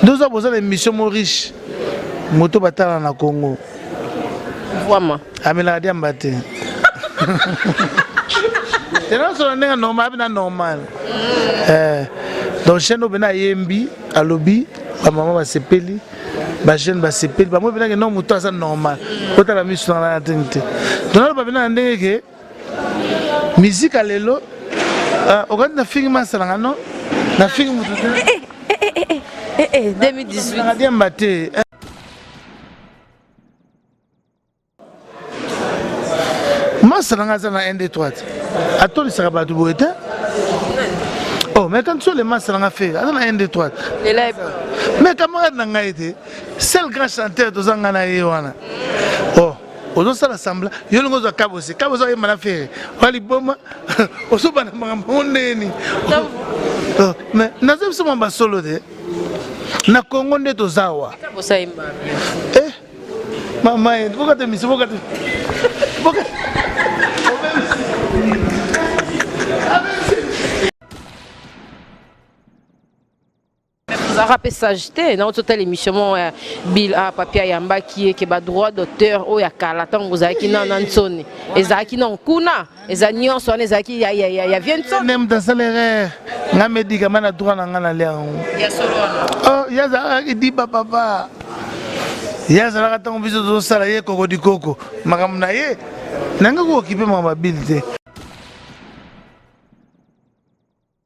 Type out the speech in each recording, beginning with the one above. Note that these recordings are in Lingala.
Deux ans, vous avez une mission riche. Moto batala na Congo. Vraiment. Amela diambate. C'est non seulement normal, mais normal. Donc chez nous, bena yembi, alobi, ba maman ba sepeli, ba jeune ba sepeli, ba moi bena que non moto ça normal. Quand la mission dans la tente. Donc ba bena ndenge que musique à lelo, au grand na film masala non, na film moto. 2018. Na diambate. Masala ngasa na ND3. Attends, ça va pas tout être. Oh, mais quand tu les masses à fait, attends, la ND3. Mais camarade n'a été, c'est le grand chanteur de Zangana Yoana. Oh, on doit s'assembler. Il y a un autre cabo, c'est cabo, ça y est, mal fait. Wali Boma, au souban, mon nez. Mais, n'a pas seulement ma solo de. Na Congo de Tozawa. Eh, maman, pourquoi tu me dis, pourquoi tu. Vous avez rappelé sagité dans toute l'émission Bill à papier yamba qui est bas droit d'auteur ou ya kalatan vous avez qui nan nansoni ezaki non kuna ezanyon son ezaki ya vient son même dans salaire nga médicament na droit na ngana lea ya solo oh ya za di papa ya za la tango biso do sala ye koko di koko makamna ye nanga ko occuper ma mobilité.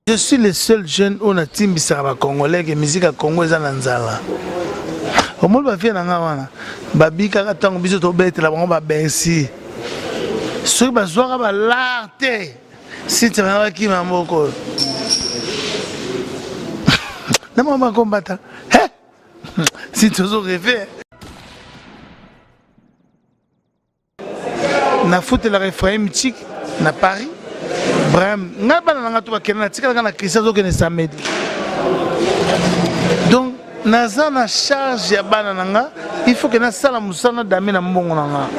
Je suis le seul jeune où on a timbi saraba congolais que musique à Congo est en Anzala. Au moins ba fie na ngawana babi kaka tango biso to bete la bango ba bensi. Ceux ba zoara ba larte. Si tu vas qui mamoko. Na mama combattant. Hein? Si tu os rêvé. Na foot la refrain mythique na Paris. Brahim, donc, naza na charge ya bana nanga, il faut que na sala musana dami na mbongo nanga.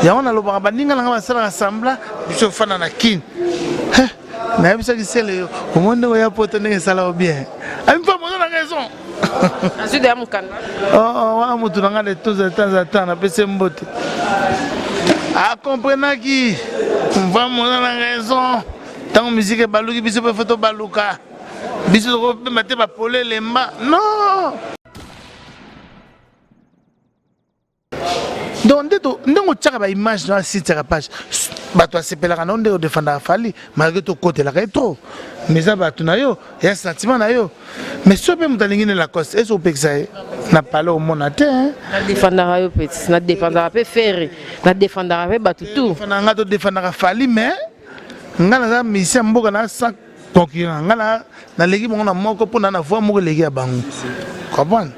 Ya wana loba baninga nanga basala rassembla, biso fana na kin. Na yebisa ki sele yo, au monde ya poto ndenge sala bien. Ami pas mon raison. Ensuite ya mukanda. Oh, wa mutu nanga de temps en temps na pese mbote. Ah, comprenez qui? On va monter la raison. Tant musique est balouki, biso peut photo balouka. Biso peut mettre ma polé les mains. Non! Donc, on tient une image dans la site de la page. Bato asepela kana onde défendre fali malgré to côté la rétro. Mais ça bato na yo, il y a sentiment na yo. Mais si on peut m'aligner la cause, est-ce qu'on peut ça n'a pas le monde à terre. Na défendre yo petit, na défendre peu faire, na défendre peu bato tout. Na to défendre fali mais ngana za mission mboka na sans concurrent. Ngana na legi mo na moko pour na voix mo legi ya bango. Comprendre?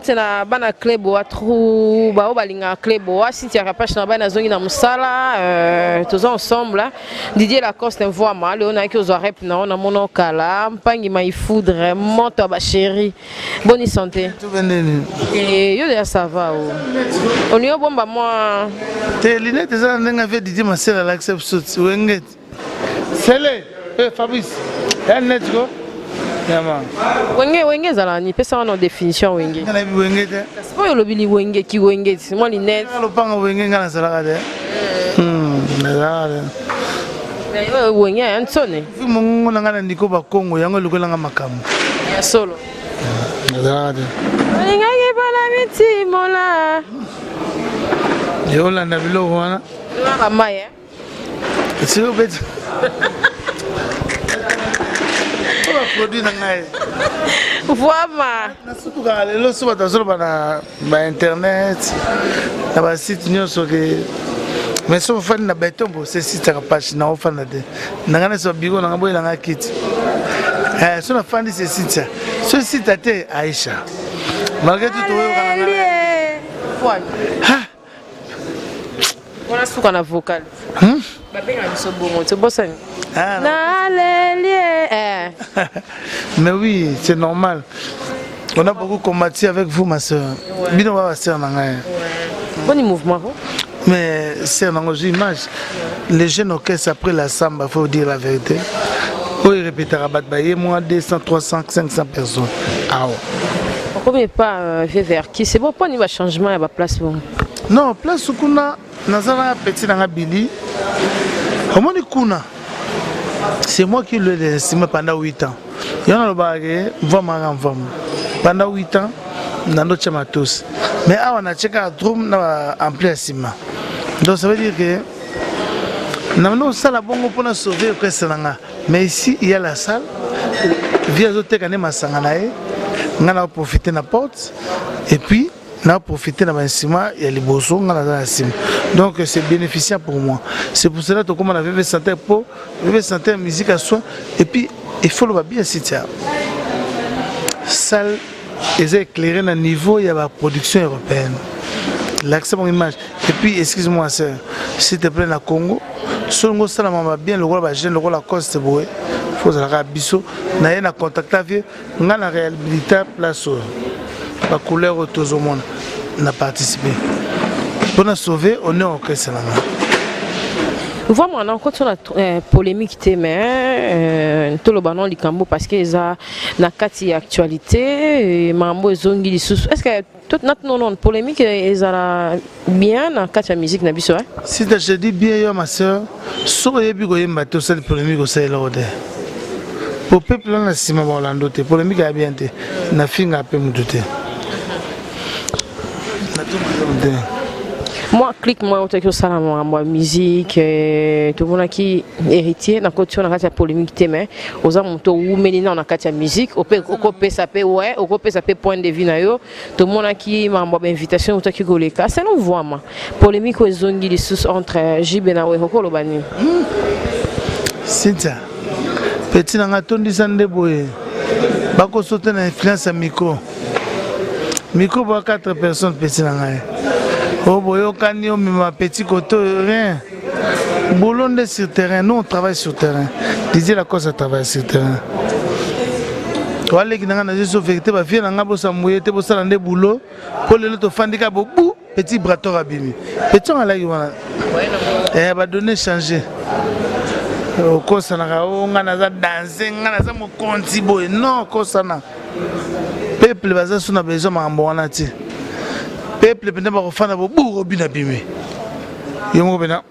C'est na bana klebo a trou ba balinga klebo a Cynthia Rapache na bana zongi na musala tous ensemble Didier Lacoste voit mal on a que aux rep na on a mon kala mpangi mai foudre moto ba chérie bonne santé et yo déjà ça va on y a bomba moi tes lunettes ça n'enga fait Didier ma sœur l'accepte saute wenget Sele Fabrice net go wenge zala ni pesa wana définition wenge ngala bi wenge te c'est pas lobili wenge ki wenge moi li net ngalo panga wenge ngala zala te ngala mais wenge ansone fi mungu ngala ndiko ba Kongo yango lukola nga makamu ya solo ngala te linga ke bala miti mola yo la ndabilo wana la maya c'est au bête produit nangai vraiment na surtout quand le soba tazolo bana ba internet na ba site nyonso ke mais so fan na betombo c'est site Rapache na ofana de nangana so bigo na ngabo ilanga kit so na fan c'est site so site ate Aisha malgré tout to kana ha On a ce qu'on a vocal. Mais oui, c'est normal. On a beaucoup combattu avec vous, ma soeur. Bien, on va passer en anglais. Bon mouvement. Mais c'est une image. Les jeunes orchestres après la samba, il faut dire la vérité. Oui, il répète à Rabat, moins 200, 300, 500 personnes. Ah ouais. Pourquoi pas vers qui? C'est bon, pas niveau changement à la place. Non, place où on a petit dans la Billy. C'est moi qui l'ai laissé pendant 8 ans. Il y a un bagage, vraiment. Pendant 8 ans, dans notre chamatos. Mais on a checké à drum en plein ciment. Donc ça veut dire que nous avons ça la bonne pour sauver le presse. Mais ici, il y a la salle. Via zote kane masanganae, on a profité de la porte. Et puis, on a profité de l'instrument et les bossons dans la sim. Donc c'est bénéficiaire pour moi. C'est pour cela que comme on avait santé pour, santé musique à soi. Et puis, il faut le bien citer. Salle est éclairée à niveau il y a la production européenne. L'accès mon image. Et puis excuse-moi sœur, s'il te plaît na Congo, selon ça la maman bien le rôle ba jeune le rôle la coste boé. Faut la rabiso na yena contact avec nga na réhabilité place la couleur autour au monde n'a participé. Pour nous sauver on est au Christ là. Vraiment, on a encore une polémique, mais tout le banon likambo parce que ça n'a qu'à actualité, mambo zongi est-ce que toute notre polémique est bien dans la musique na biso? Si je dis bien ma soeur, soyez bien goyé bateau cette polémique au sein là. Pour peuple là si ma Orlando te polémique a bien te na finga pe mututé. Na tout monde. Moi, clique moi autre que ça la musique, tout le monde qui héritier dans côté on a la polémique mais aux amonto ou menina on a la musique au peut ça peut ouais au peut ça peut point de vue na yo tout le monde qui m'a invitation autre qui goleka c'est non voix moi polémique aux zongi les sous entre Jibena et Hoko Lobani c'est ça petit na tondi sande boye bako sauter na influence à micro pour 4 personnes petit na ngai. Oh, boyo kanyo ma petit côté rien. Boulonde sur terrain, nous on travaille sur terrain. Disait la cause à travailler sur terrain. Wale qui n'a pas vérité, va faire un bossa mouillé, te bossa dans des boulots. Pour le autre fan de cabo, petit brato rabimi. Petit on a eu eh va donner changer. Au cause na on a danser, on a mo konti boy. Non, cause na. Peuple va ça na besoin mambo wana ti. Peuple pendant ba kofana bo robina bimé yongo bena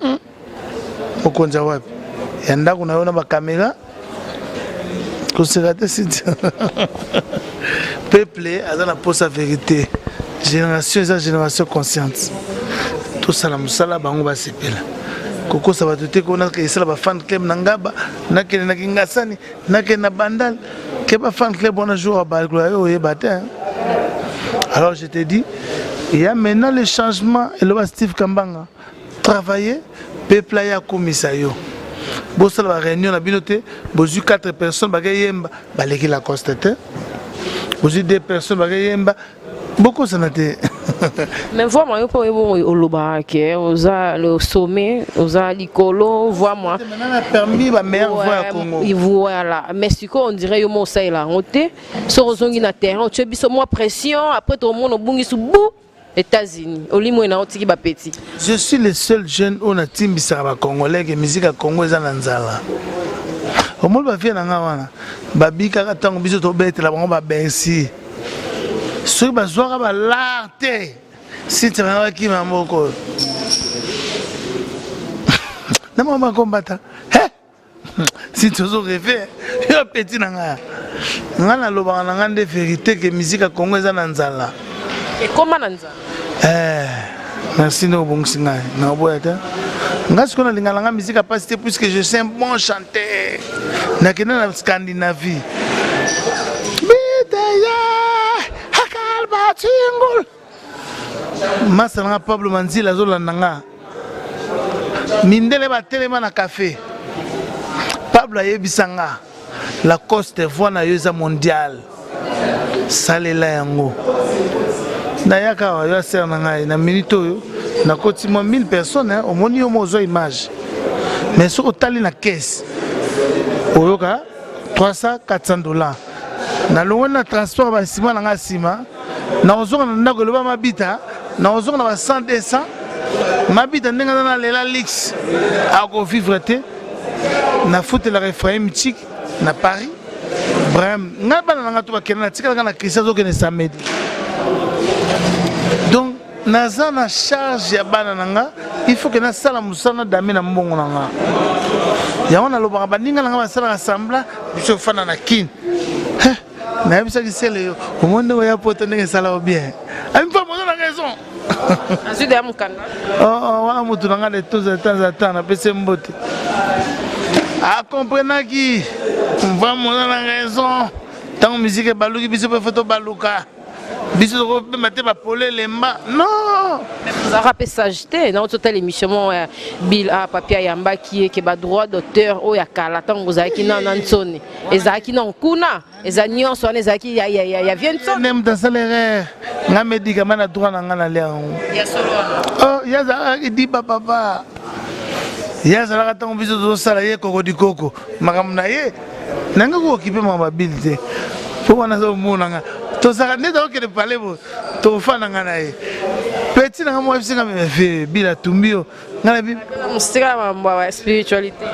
okonja wapi yanda kuna yona ba caméra ko se rater site peuple azana pour sa vérité génération consciente tout ça la musala bango ba sepela koko ça va tout ko na ke sala ba fan club na ngaba na ke na kingasani na ke na bandal ke ba fan club on a joué à balglo yo yebata. Alors je te dis il y a maintenant le changement et le Steve Kambanga travailler peuple ya komisayo bossa la réunion na binoté bozu 4 personnes bagayemba baleki la constater bozu 2 personnes bagayemba beaucoup ça n'était mais voir moi pour au loba que osa le sommet osa likolo voir moi maintenant a permis ba meilleure voix à Congo voilà mais si on dirait yo mo ça là monter so rozongi na terrain tu biso moi pression après tout le monde obungi sous bout États-Unis, je suis le seul jeune où on a timbisaka congolais que musique à Congo est en nzala. Au moins ba vie na ngawana. Ba bika ka tango biso to bete la bango ba Bercy. Ceux ba zoaka ba larte. Si tu vas qui mamoko. Na mama combattant. Si tu os rêvé, yo petit na nga. Ngana loba na ngande vérité que musique à Congo est en nzala. Et comment Nanza? Merci de bon signal. Non, boyata. Ngas qu'on a l'ingala musique à passer puisque je suis un bon chanteur. Na kena na Scandinavie. Bidaya hakal batingul. Masanga Pablo Manzila zola nanga. Mindele ba telema na café. Pablo yebisanga. La Côte d'Ivoire na yoza mondial. Salela yango. Nayaka yo ser na ngai na minute oyo na koti mo 1000 personnes au moni yo mozo image mais sur otali na caisse oyoka 300-400 $. Na longo na transport ba sima na ngasima na ozonga na ndako loba mabita na ozonga na ba 100-200 mabita ndenga na lela lix ako vivre te na foot la Ephraim Chic na Paris Brahim nga bana nga to bakena na tika na Christian zo kene samedi donc naza na charge ya bana nanga il faut que na sala musana dami na mbongo nanga ya wana lobaka baninga nanga basala assembla biso fana na kin na bisa kisele yo omonde wa poto ndenge sala bien amfa mozo na raison ensuite ya mukanda wa mutu nanga de temps à temps na pese mbote a comprenaki mva mozo na raison tant musique baluki biso pe photo baluka biso ko pe mate ba polele mba non vous a rappelé sagité dans toute l'émission Bill a papier yamba qui est que ba droit d'auteur o ya kala tango zaki na ntsoni ezaki na kuna ezanyo so ezaki ya vient so même dans salaire nga médicament na droit na nga na lea ya solo oh ya za di papa ya za la tango biso zo sala ye koko di koko makamna ye nanga ko occupé ma mobilité pour wana zo munanga to saka neta okele parler bo to fana nga na ye petit na moi bisinga me fait bila tumbio ngana bi musika mambo wa spiritualité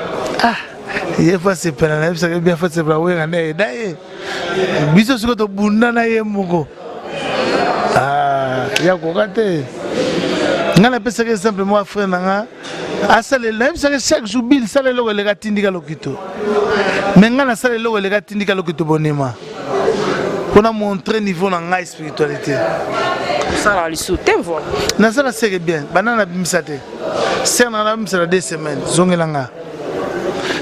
ye fa se pena na bisa bien fa se bra we ngane dai biso siko to bunda na ye moko ya ko kate ngana pesa que simplement frère nanga asale la bisa que chaque jour bil sale lo le gatindika lokito mais ngana sale lo le gatindika lokito bonema pour montrer niveau dans la spiritualité. Ça va lui sauter voilà. Na ça c'est bien. Banana bimisate. C'est na bimisa 2 semaines. Zongelanga.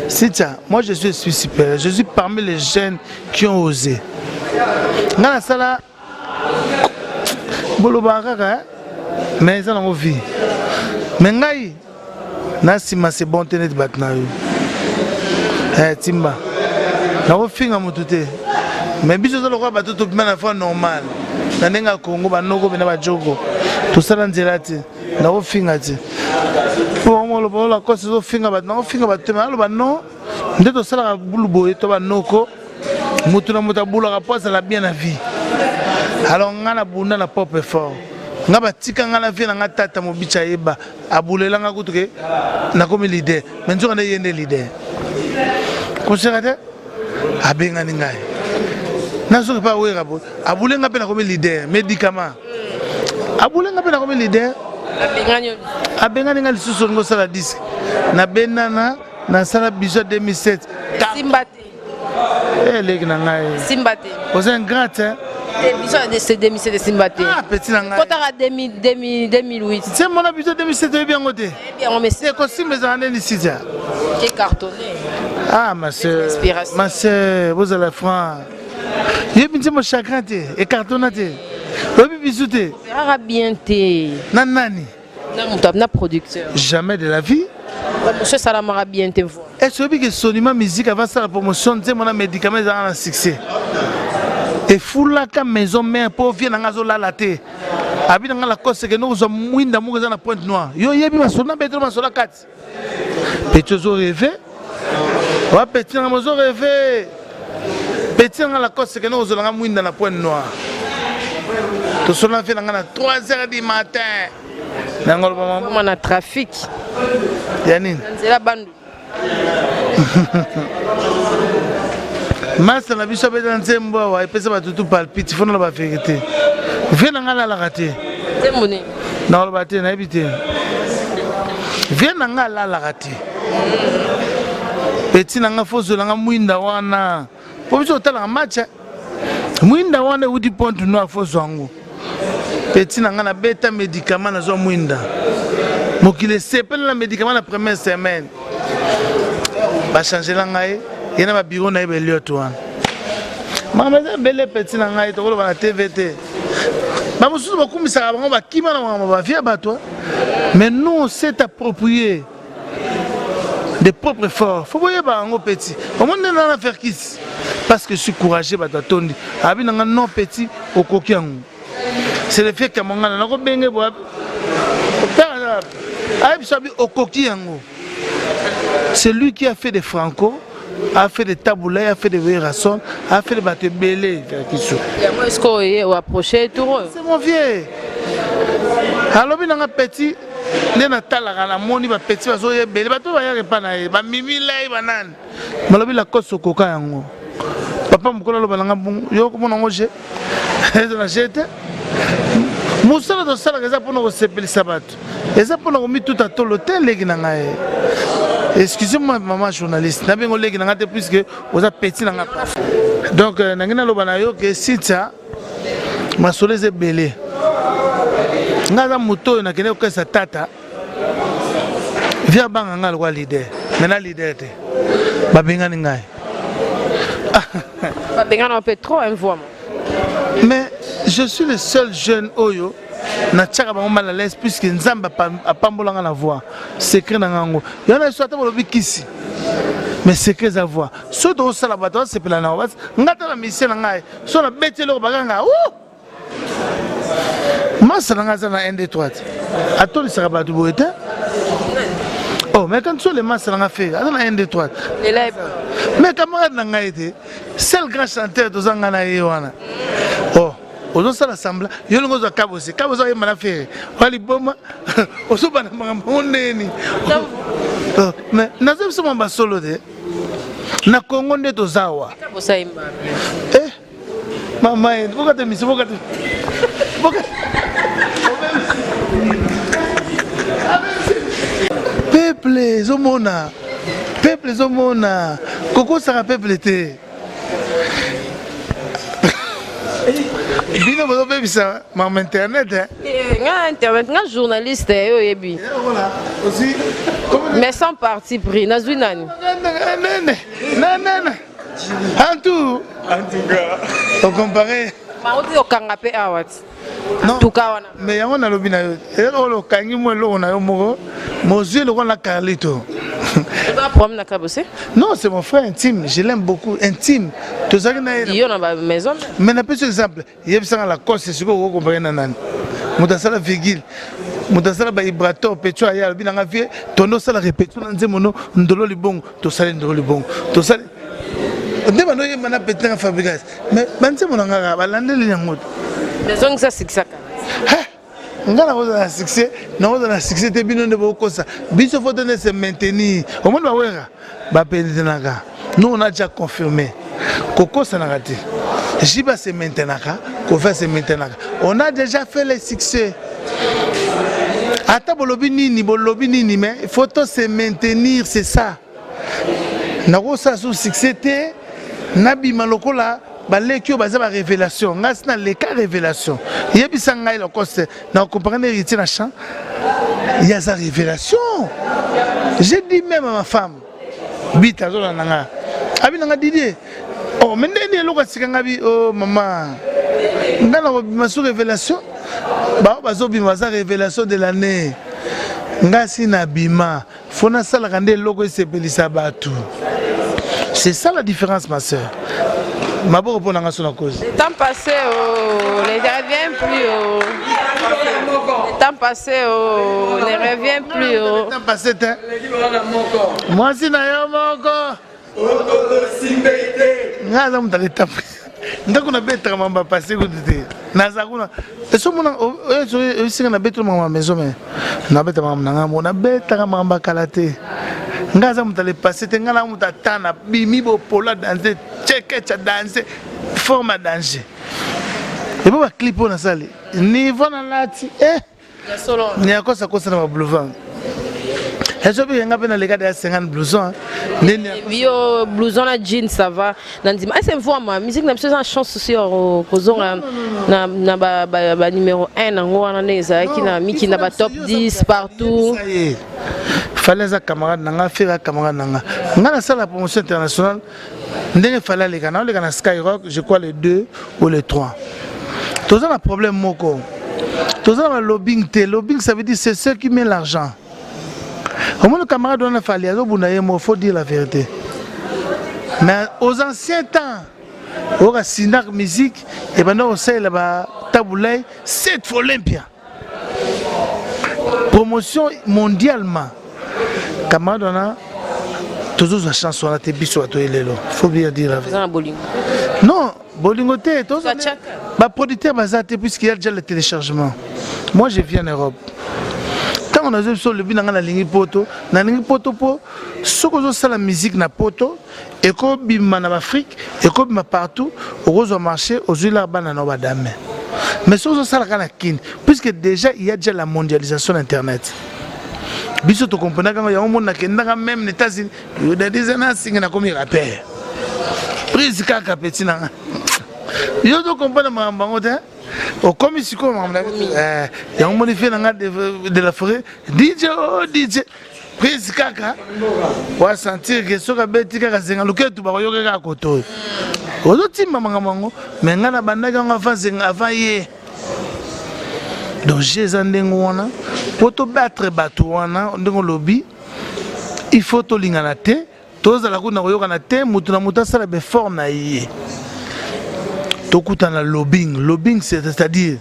C'est ça. Moi je suis super. Je suis parmi les jeunes qui ont osé. Na sala bolo baraka mais ça na vie. Mais ngai na sima c'est bon tenet batna yo. Timba. Na ofinga mutute. Mais biso zo lokwa bato to pima na fois normal na nenga Congo banoko bena ba jogo to sala nzela te na ofinga te pour mo lo bola ko so finga ba na ofinga ba te malo ba no ndeto sala bulu boye to banoko mutu na muta bulu ka posa la bien la vie alors ngana bunda na pop fort ngaba tika ngana vie na ngata mo bicha yeba abulela nga kutuke na komi leader mais nzo na yende leader ko serate abenga ningai nazo pas oui rabo abulenga pena comme leader médicament abulenga pena comme leader abenga ninga lisusu ngo sala 10 na benana na sala biso 2007 Simbate leki na ngai Simbate vous êtes un grand hein biso de 2007 de Simbate petit na ngai kota 2008 c'est mon biso 2007 bien ngote bien on met costume za ndeni sija qui cartonné ma sœur vous allez franc ye binti mo chagrin te et cartonate obi bisute ara bien te nani na mutu na producteur jamais de la vie monsieur Salamara bien te voir est-ce que Sonima musique avant ça la promotion de mon médicament dans un succès et foula ka maison mère pour vient na zo la laté abi na la cause que nous sommes mwinda mo za na Pointe Noire yo yebi masona betro masona 4 petit zo rêvé wa petit na mo zo rêvé petit dans la côte c'est que nous allons mourir dans la Pointe Noire. Tout cela fait dans 3h du matin. Dans le trafic. Yanine. C'est la bande. Mas na biso be dans Zembo wa epesa ba tutu palpite il faut na ba vérité. Viens dans la raté. Zemoni. Na ba te na ebité. Viens dans la raté. Petit na fozo na mwinda wana. Pour vous autant en match, mwinda wana udi Pointe Noire fo zango. Petit na ngana beta médicament na zo mwinda. Mokile sepel na médicament la première semaine. Ba changer la ngai, yena ba bureau na be liot wana. Mama za bele petit na ngai to ko ba na TVT. Ba mususu ba kumisa ba ba kima na mama ba via ba toi. Mais nous on s'est approprié des propres efforts. Faut voir ba ngo petit. Au monde na faire kiss. Parce que je suis courageux, Batatondi. Abi nanga non petit au coquin. C'est le fait que mon gars n'a pas bien. incapable. C'est lui qui a fait des franco, a fait des taboulets, a fait des verrassons, a fait des bateaux belés. Est-ce qu'on est approché tout? C'est mon vieux. Alors, il y a un petit. Les natala la moni ba petit ba so ye belé ba to ba ya pas na ba mimi lai banane. Malobi la koso koka yango. Papa mukolo lo balanga bon yo ko mona ngoje. Ezo na jete. Musala to sala keza pono ko sepeli sabato. Eza pono ko mi tout à tout l'hôtel legi na ngai. Excusez-moi maman journaliste. Na bengo legi na ngate puisque oza petit na nga. Donc nangina lo bana yo ke sita masole ze belé. Ngaza moto na kene ko sa tata via banga ngal kwa leader mena leader te babenga ni ngai babenga na peu trop un voix mais je suis le seul jeune oyo na tchaka ba mal à l'aise puisque nzamba apambolanga na voix secret na ngango yana so ata bolobi kisi mais secret za voix so do sala bato c'est pela na wa ngata na mission na ngai so na betelo baganga Massa n'a pas un des trois. À toi, il sera pas tout beau. Oh, mais quand tu les masses n'a fait, un des trois. Mais camarade n'a été, seul grand chanteur de Zangana et Yoana. Oh, aux autres l'assemblée, il y a un gros cabosé, cabosé est mal fait. Wali Boma, au Soban, mon nez. Mais n'a pas seulement ma solo de. Na Congo de Tozawa. Eh, maman, pourquoi tu m'y sais pourquoi tu. Peuple zomona koko sera peuple te bino bozo bebisa mam internet nga internet nga journaliste yo yebi voilà aussi mais sans parti pris nazwi nani non en tout cas on compare maudi okanga pe awat non tout cas wana mais yango na lobi na yo elo kangi mo lo na yo moko mozue lo na Carlito pas problème na kabose non c'est mon frère intime je l'aime beaucoup intime to zaki na yo na ba maison mais na petit exemple yebisanga la cause c'est ce que vous comprenez nani mutasala vigile mutasala ba ibrato pecho ya lobi na vie tondo sala répétition na nzemono ndolo libongo to sala ndolo libongo to sala ndeba no yema na petit na fabrication mais banze monanga balandeli yango maison ça c'est ça ngana oza na succès na oza na succès te bino ne bokosa biso faut donner se maintenir au moins bawera ba pendenaka nous on a déjà confirmé kokosa na rati jiba se maintenaka ko faire se maintenaka on a déjà fait les succès ata bolobi nini mais il faut se maintenir c'est ça na ko sa sous succès te nabi malokola balekio baza ba révélation ngasina les cas révélation yebisa ngai le coste na comprendre héritier na champ il y a sa révélation j'ai dit même à ma femme bita zo nanga abi nanga Didier oh mais ndeni eloko sikanga bi oh maman ngana ba sous révélation ba bazo bi baza révélation de l'année ngasi na bima fona sala kande eloko esepelisa batu c'est ça la différence ma sœur. Ma bonne pour la cause. Le temps passé, ne revient plus. Le temps passé, ne revient plus. Le temps passé, moi si n'a pas ndako na betra mamba passé ko dite nazakuna eso mona o singa na betra mamba maison mais na betra mamba nanga mona betra mamba kalate ngaza mutale passé te ngala mutatana bimi bo pola danser checker cha danser forme danger et ba clip on a sali niveau na lati ya solo ni akosa kosa na boulevard. Est-ce que vous avez les 50 blousons? Bio blouson à jeans ça va. Nandima, c'est voix ma musique n'a pas chance aussi au na numéro 1 en haut en eza qui na mi qui na ba top 10 partout. Fallait ça camarade nanga faire camarade nanga. Ngana ça la promotion internationale. Ndenge fallait les canaux Skyrock, je crois les 2 ou les 3. Tout ça un problème moko. Tout ça lobbying ça veut dire c'est ceux qui mettent l'argent. Au moins le camarade on a fallu il faut dire la vérité. Mais aux anciens temps, on a Sinak musique et maintenant on sait là-bas Taboulay 7 fois Olympia. promotion mondialement camarade on a toujours la chanson à Tebiso à Toelelo faut bien dire la vérité non bolingo te tous ba producteur bazate puisqu'il y a déjà le téléchargement moi je viens en Europe quand on a vu sur le but dans la ligne poto po soko ça la musique na poto et ko bima na Afrique et ko bima partout au marché aux îles bana no badame mais soko ça la kana kin puisque déjà il y a déjà la mondialisation d'internet biso to comprendre quand il y a un monde qui ndanga même les États-Unis il y a des années singa na comme rappeur prise kaka petit na yo to comprendre mambango te au commisiko mamna il y a un monde fait de la forêt DJ prise kaka wa sentir que soka beti kaka zenga luketu ba yo kaka koto ozo timba mangamango mais ngana bandaka nga zenga avant ye donc j'ai zandengo wana pour te battre batouana ndongo lobby il faut to lingana te toza la kuna koyoka na te mutu na mutu sala be forme na yé to kutana lobbying c'est-à-dire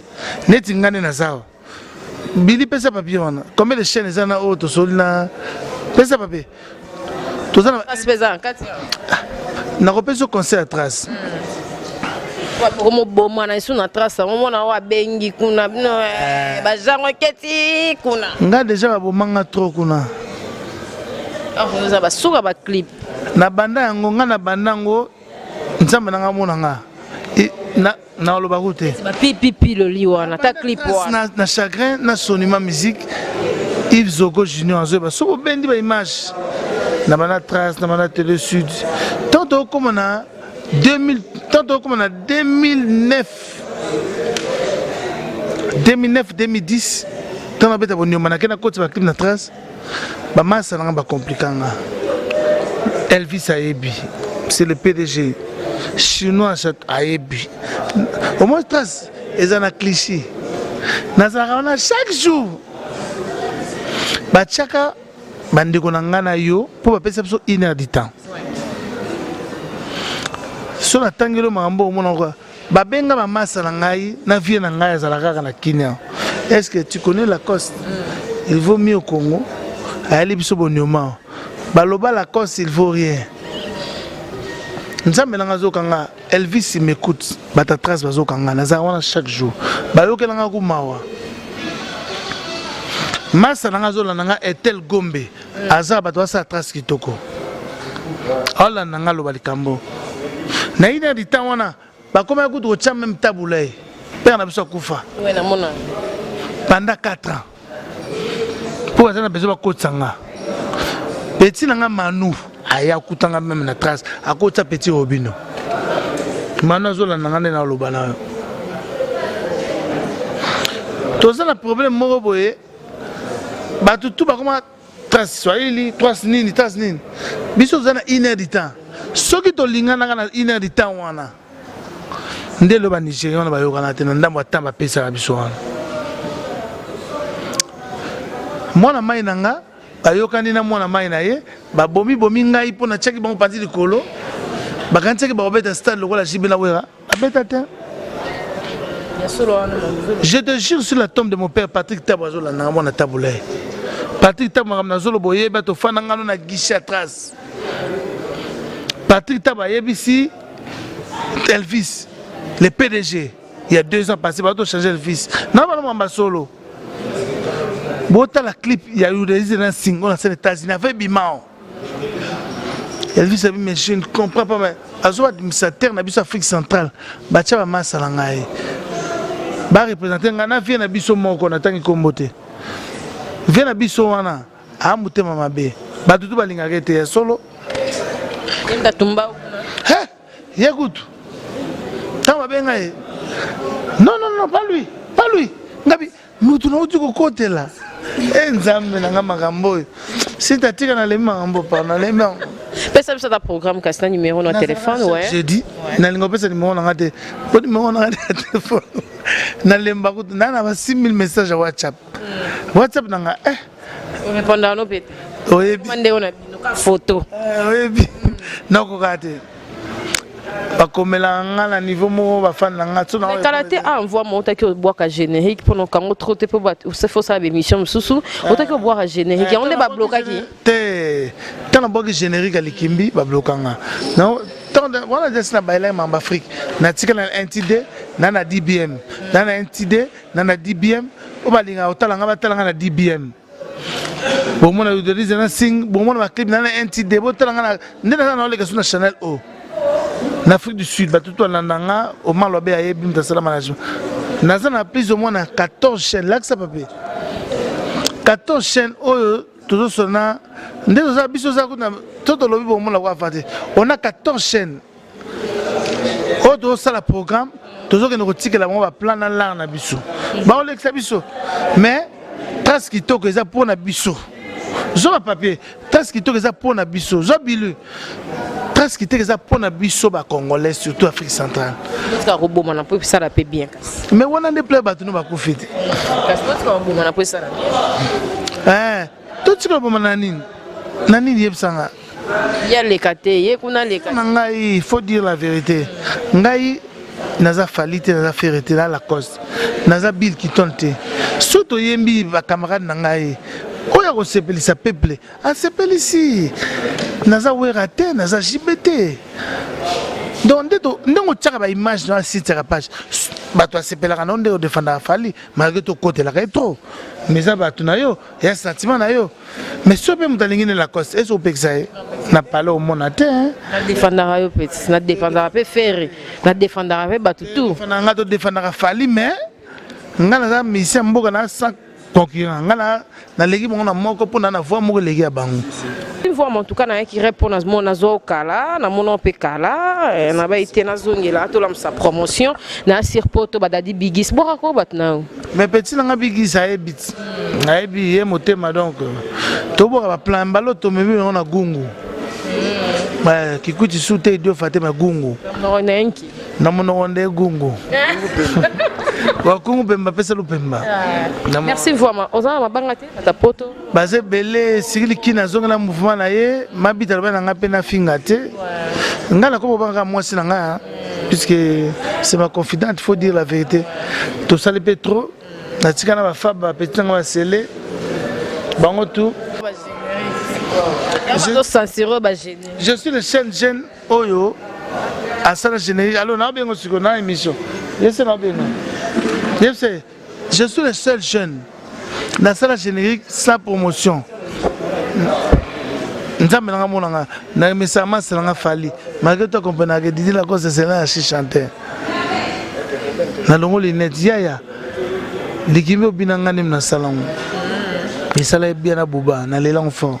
neti ngane na sawa bili pesa papier wana combien de chaînes zana auto solina pesa papier toza na pesa kati na kopesa concert à trace como boma na isu na trace mona wa bengi kuna bino bajango keti kuna nga déjà babomanga trop kuna vous avez suka ba clip na banda yango nga na bandango nzamba nanga mona nga na loba route ba pipi le liwa na ta clip wana na chagrin na sonima musique Yves Zogo Junior azoba so bendi ba image na bana trace na bana télé sud tant comme na 2000 tant comme na 2009-2010 tant na beta bonio manake na côté ba clip na trace ba massa na ba complicanga Elvis Ayebi c'est le PDG chinois Ayebi au moins trace ezana cliché nazarana chaque jour ba chaka bandeko na ngana yo po ba pesa biso 1 heure du temps so na tangelo mambo mona ko babenga ba massa na ngai na vie na ngai za la kaka na Kenya. Est-ce que tu connais Lacoste? Il vaut mieux au Congo. Ali biso bonioma baloba Lacoste il vaut rien. Nzambe na ngazo kanga Elvis m'écoute bata trace bazo kanga na za wana chaque jour bayoke na ngaku mawa massa na ngazo la nga etel gombe aza bato sa trace kitoko ala na ngalo balikambo na ina di tawana bakoma kutu ko chama même tabulay père na biso kufa ouais na mona pendant 4 ans pour ça na besoin ko tsanga petit na nga manu aya kutanga même na trace akota petit robino manu azola na ngane na lobana toza na problème moko boye batu tu bakoma trace swahili trace nini biso zana 1 heure du temps soki to lingana na 1 heure du temps wana ndelo ba Nigeria na bayokana te na ndambo atamba pesa la biso wana mwana mai nanga bayokani na mwana mai na ye babomi ngai po na chaki bango pandi likolo bakantsaki bakobeta stade lokola jibela wera abeta te. Je te jure sur la tombe de mon père Patrick Tabazola na mwana tabulay Patrick Tabazola zolo boye bato fana ngano na guichet atrás Patrick Tabayebisi Elvis le PDG il y a 2 ans passé bato changer Elvis na bana mamba solo bota la clip il y a eu des single dans les États-Unis avec Bimao Elvis a dit mais je ne comprends pas mais azo administrateur na biso Afrique centrale bacha ba masala ngai ba représenter ngana vie na biso moko na tangi kombote vie na biso wana amutema mabe batutu balingaka te solo nda tumba écoute tama benga non pas lui ngabi mutu na uti ko kotela nzambe na makambo si tatika na lema makambo pa na lema pesa bisa ta programme kasna numéro na téléphone ouais j'ai dit na lingo pesa numéro na ngate po numéro na téléphone na lemba ko na ba 6000 messages à WhatsApp na nga répondre no pete oyebi mande ona bino ka photo oyebi nako kate bakomela nga na niveau moko bafanda nga so na karaté envoie monta ki obwaka générique pendant kango trop te po se faut ça émission mususu otaki obwaka générique on ne ba bloquer te tana boki générique alikimbi ba blokanga non voilà desna baila en Afrique na tika na NTD na DBM na NTD na DBM obalinga otalanga batalanga na DBM bomona utiliser na sing bomona ba clip na NTD botalanga na na oleka sur Chanel O en Afrique du Sud batuto landanga au malobe ayebi mtasala management naza na plus au moins 14 chaînes là que ça papier 14 chaînes oyo tout sona ndezo za biso za kuna toto lobi bomona kwa fate on a 14 chaînes oyo ça la programme toujours que nous retikela la ba plan na la na biso ba olexa biso mais parce qu'il toko za pour na biso zo papier parce qu'il toko za pour na biso zo bilu parce qu'il toko za pour na biso ba congolais surtout Afrique centrale parce que robot mana peut ça la paie bien mais on a des play ba tunu ba kufiti parce que robot mana peut ça tout ce que robot mana nani yebsanga ya lekate ye kuna lekate ngai il faut dire la vérité ngai naza falite naza ferité là la cause naza bill qui tonte surtout yembi ba camarade ngai oya ko sepelisa peuple a sepelisi naza werate naza jibete donc ndongo tchaka ba image dans site la page bato asepelaka na ndeko defanda fali malgré to côté la trop mais ça bato na yo ya sentiment na yo mais so pe mutalingi la cause eso pexaye na parler au monde te na defanda yo petit na defanda pe faire na defanda pe bato tout defanda nga to defanda fali mais ngana za mission mboka na sa concurrent ngana na legi bongo na moko pona na voix moko legi ya bango une fois en tout cas na qui répond à mon nazo kala na mon pe kala na ba ite na zongela to la sa promotion na sirpoto badadi bigis boka ko batna mais petit nga bigis a ebit na ebi ye motema donc to boka ba plan balo to mebi on a gungu ba kikuti sute idio fatema gungu no nenki na mono onde gungu wakungu pemba pesa lupemba merci vraiment ozana mabanga te ta poto baze belé sikili kina zonga mouvement na ye mabita bana nga pe na finga te ngala ko banga mwasi na nga puisque c'est ma confidente, il faut dire la vérité to sale petro na tikana ba faba petit nga ba sele bango tout je suis le seul jeune oyo à ça générique alors na bengo siko na émission yese na bengo yese je suis le seul jeune dans ça générique sans promotion nzambe nga monanga na misama selanga fali malgré toi comprendre que Didi la cause c'est là chanteur na longo linet yaya likimbe obinanga nem na salon et ça là bien na buba na lela enfant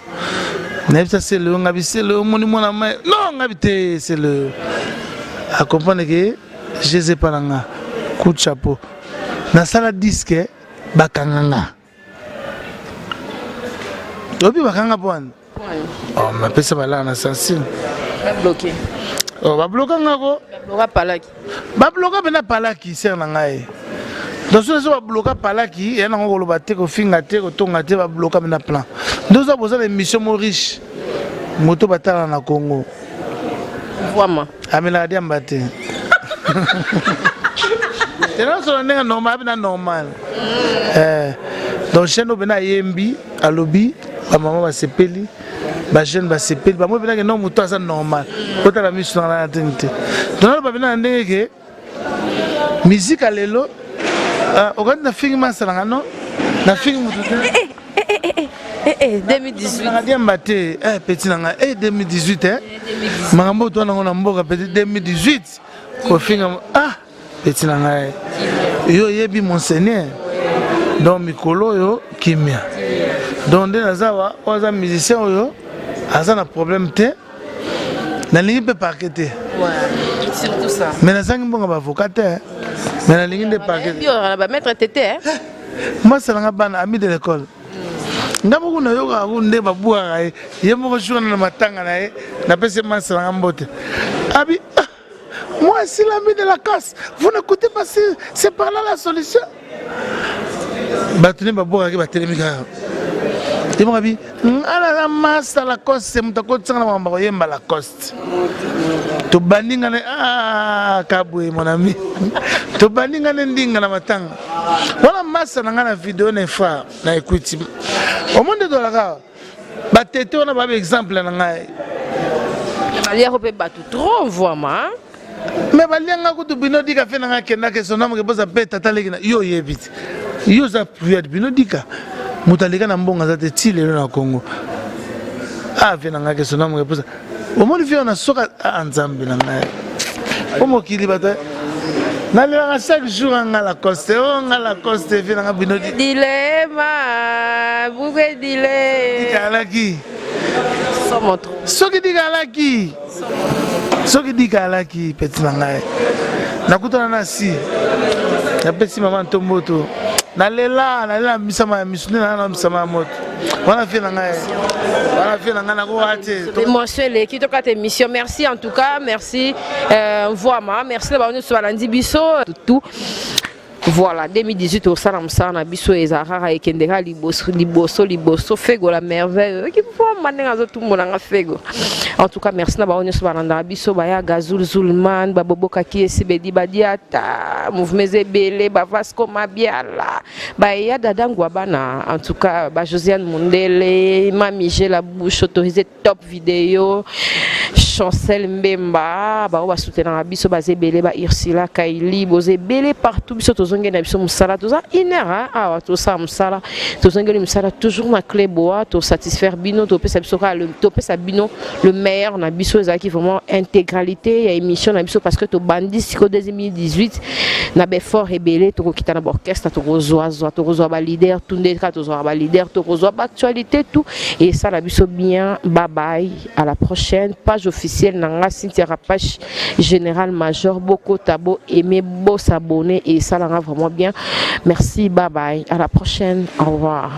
na ça c'est le ngabise le moni mona non ngabite c'est le à comprendre que je sais pas nga coup de chapeau na sala disque bakanganga obi bakanga pon oh ma pesa bala na sensible bloqué oh ba bloquer ngako bloquer palaki ba bloquer bena palaki ser na ngai donc so ba bloquer palaki ya na ngolo ba te ko finga te ko tonga te ba bloquer bena plan nous avons besoin d'émission mo riche moto batala na Congo vraiment amela dia mbate c'est non seulement normal mais normal donc chez nous bena yembi alobi ba maman ba sepeli ba jeune ba sepeli ba mo bena que non moto ça normal kota la mission na la tente donc ba bena ndenge ke musique alelo okandi na film masala non na film moto 2018 na dia mbate petit nanga 2018 makambo to na mboka petit 2018 ko finga petit nanga yo yebi monseigneur donc mikolo yo kimia donc de nazawa oza musicien oyo aza na problème te na lingi pe parqueter surtout ça mais na sangi mbonga ba avocat mais na lingi de parqueter yo ba mettre tété moi c'est nga bana ami de l'école ndabo kuna yoka kunde babuka ye moko shona na matanga na ye na pese masala ngambote abi moi c'est l'ami de la casse vous n'écoutez pas c'est par là la solution batuni babuka ki batelemi ka Et mon ami, la masse à la coste, c'est mon côté sans la mamboye la coste. To bandinga kaboué mon ami. To bandinga ndinga na matanga. Voilà masse na la vidéo ne fa na écoute. Au monde de la ba tété on a pas exemple na ngai. Malia ko pe batu trop vraiment. Mais balianga ko to bino dika fe na kenda ke sonamo ke boza beta taleki yo yebiti. Yo za prière bino dika. Mutalika na mbonga za te tile na Congo. Ah fe na ke sonamo ke boza. Au monde fi on soka anzambe na ngai. Omo kili bata. Nalanga chaque jour nga la coste, nga la coste fi na bino di. Dilema, bouge dilema. Dikalaki. Somotro. Soki dikalaki. Soki dikalaki petit na ngai. Nakutana na si. Ya petit maman tomboto. Nalela misama misune na misama moto. Voilà fait na ngai. Voilà fait na ngai na ko ate. Émotion qui to kate émission. Merci en tout cas, merci vraiment, merci la bonne sur lundi biso tout. Voilà, 2018 au Salam Sana, Bisso et Zahara et Kendera, Liboso, Fego, la merveille, qui peut m'amener tout le monde à Fego. En tout cas, merci na baonyo sobalanda Bisso, Baya, Gazul, Zulman, Babobo Kaki, Sebedi Badiata, Mouvement Zebele, Bavasco Mabiala, Baya Dadangwabana, en tout cas, Josiane Mundele, Mamie la bouche autorisée, top vidéo, Chancel Mbemba, Baoba soutenant Bisso, Bazebele, Irsila, Kaili, Bozebele, partout, Bisso, ngena biso musala toza inera awa to sa musala to ngeli musala toujours na clé bois to satisfaire bino to pesa biso ka le to pesa bino le meilleur na biso ezaki vraiment intégralité ya émission na biso parce que to bandi siko 2018 na be fort rebelle to kokita na orchestre to rozwa ba leader tunde ka to ba leader to rozwa ba actualité tout et ça na biso bien bye bye à la prochaine page officielle nanga Cynthia Rapache général major Boko Tabo aimé beau s'abonner et ça vraiment bien. Merci, bye bye. À la prochaine. Au revoir.